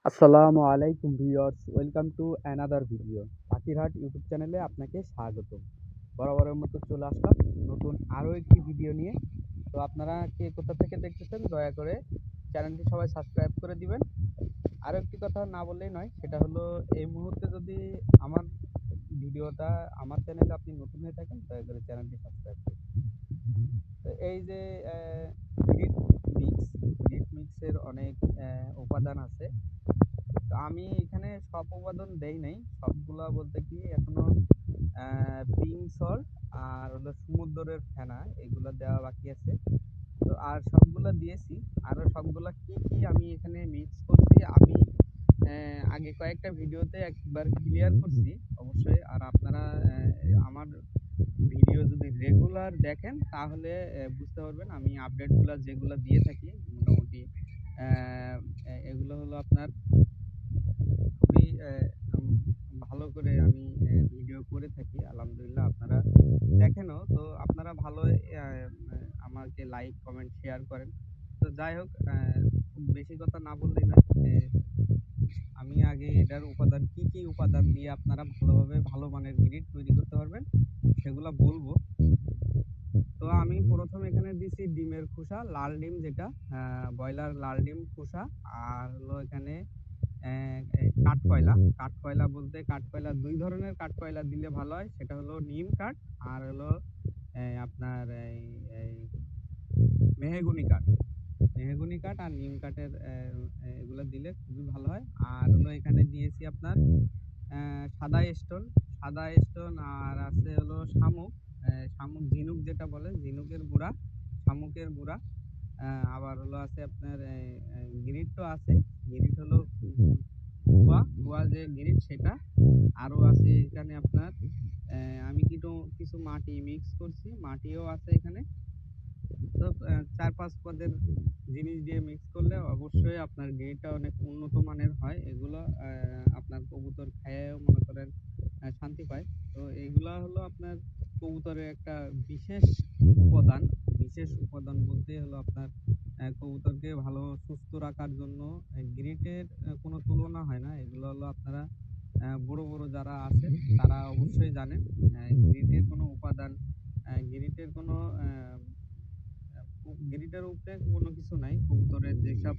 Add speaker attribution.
Speaker 1: আসসালামু আলাইকুম viewers, welcome to another video. পাখিরহাট YouTube চ্যানেলে আপনাকে স্বাগত। বরাবরের মতো চলে আসলাম নতুন আরও একটি ভিডিও নিয়ে। তো আপনারা কে কোথা থেকে দেখতেছেন দয়া করে চ্যানেলটি সবাই সাবস্ক্রাইব করে দিবেন। আরও একটি কথা না বললেই নয়, সেটা হলো এই মুহূর্তে যদি আমার ভিডিওটা আমার চ্যানেলে আপনি নতুন হয়ে থাকেন দয়া করে চ্যানেলটি সাবস্ক্রাইব করুন। তো এই যে গ্রিড মিক্সের অনেক উপাদান আছে। তো আমি এখানে সব উপাদান দেই নাই, সবগুলা বলতে কি এখনো পিঙ্ক সল্ট আর হলো সমুদ্রের ফেনা এগুলা দেওয়া বাকি আছে। তো আর সবগুলা দিয়েছি, আরো সবগুলা কি কি আমি এখানে মিক্স করছি আমি আগে কয়েকটা ভিডিওতে একবার ক্লিয়ার করছি অবশ্যই। আর আপনারা আমার ভিডিও যদি রেগুলার দেখেন তাহলে বুঝতে পারবেন আমি আপডেটগুলা যেগুলা দিয়ে থাকি মোটামুটি এগুলো হলো আপনার খুবই ভালো করে আমি ভিডিও করে থাকি আলহামদুলিল্লাহ। আপনারা দেখেনও তো, আপনারা ভালোই আমাকে লাইক, কমেন্ট, শেয়ার করেন। তো যাই হোক, বেশি কথা না বললেই নয়। আমি আগে এটার উপাদান কি কি উপাদান দিয়ে আপনারা ভালোভাবে ভালো মানের গ্রিড তৈরি করতে পারবেন সেগুলা বলবো। তো আমি প্রথমে এখানে দিছি ডিমের খোসা, লাল ডিম যেটা, ব্রয়লার লাল ডিম খোসা। আর হলো এখানে কাঠকয়লা। কাঠকয়লা বলতে কাঠকয়লা ২ ধরনের কাঠকয়লা দিলে ভালো হয়। সেটা হলো নিম কাঠ আর হলো আপনার এই মেহগনি কাঠ। মেহগনি কাঠ আর নিম কাঠের এগুলা দিলে খুবই ভালো হয়। আর হলো এখানে দিয়েছি আপনার সাদা স্টোন, সাদা স্টোন আর আছে হলো শামুক, শামুক ঝিনুক যেটা বলে, ঝিনুকের গুঁড়া, শামুকের গুঁড়া। আবার হলো আছে আপনার গিরিট তো আছে। গিরিট হলো গুয়া, গুয়া যে গিরিট সেটা। আরো আছে এখানে আপনার আমি কিছু মাটি মিক্স করছি, মাটিও আছে এখানে। তো ৪-৫ পদের জিনিস দিয়ে মিক্স করলে অবশ্যই আপনার গিরিটটা অনেক উন্নত মানের হয়। এগুলো আপনার কবুতর খাইয়াও মনে করেন শান্তি পায়। তো এইগুলা হলো আপনার কবুতরের একটা বিশেষ উপাদান। বিশেষ উপাদান বলতে হলো আপনার কবুতরকে ভালো সুস্থ রাখার জন্য গ্রিটের কোনো তুলনা হয় না। এগুলো হলো আপনারা বড়, বড় যারা আছেন তারা অবশ্যই জানেন। গ্রিটের কোনো উপাদান, গ্রিটের কোনো গ্রিটের উপরে কোনো কিছু নাই। কবুতরের যেসব